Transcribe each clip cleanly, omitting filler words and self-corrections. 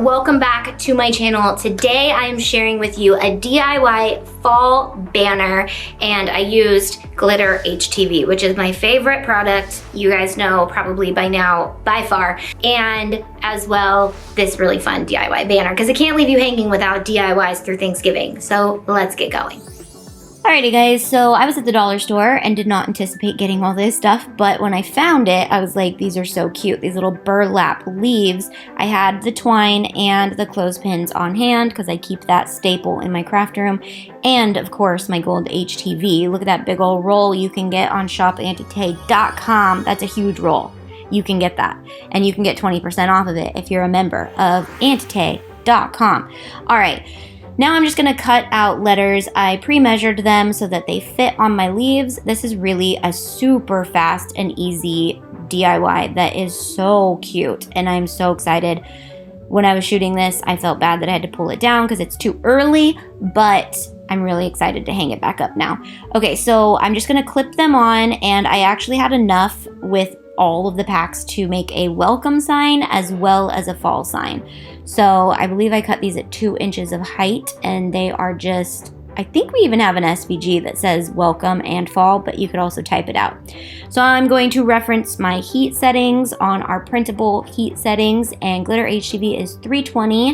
welcome back to my channel. Today I am sharing with you a DIY fall banner, and I used glitter HTV, which is my favorite product. You guys know probably by now, by far. And as well, this really fun DIY banner, because I can't leave you hanging without DIYs through Thanksgiving. So let's get going. Alrighty guys, so I was at the dollar store and did not anticipate getting all this stuff, but when I found it, I was like, these are so cute. These little burlap leaves. I had the twine and the clothespins on hand because I keep that staple in my craft room. And of course, my gold HTV. Look at that big old roll you can get on shopantitay.com. That's a huge roll. You can get that. And you can get 20% off of it if you're a member of antitay.com. Alright. Now I'm just going to cut out letters. I pre-measured them so that they fit on my leaves. This is really a super fast and easy DIY that is so cute, and I'm so excited. When I was shooting this, I felt bad that I had to pull it down because it's too early, but I'm really excited to hang it back up now. Okay, so I'm just going to clip them on, and I actually had enough with all of the packs to make a welcome sign as well as a fall sign. So I believe I cut these at 2 inches of height, and they are just, I think we even have an SVG that says welcome and fall, but you could also type it out. So I'm going to reference my heat settings on our printable heat settings, and glitter HTV is 320,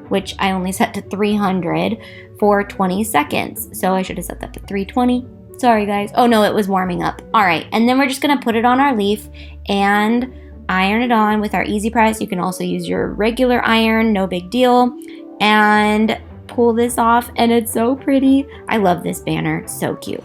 which I only set to 300 for 20 seconds. So I should have set that to 320. Sorry guys. Oh no, it was warming up. All right, and then we're just gonna put it on our leaf and iron it on with our easy press. You can also use your regular iron, no big deal. And pull this off, and it's so pretty. I love this banner, it's so cute.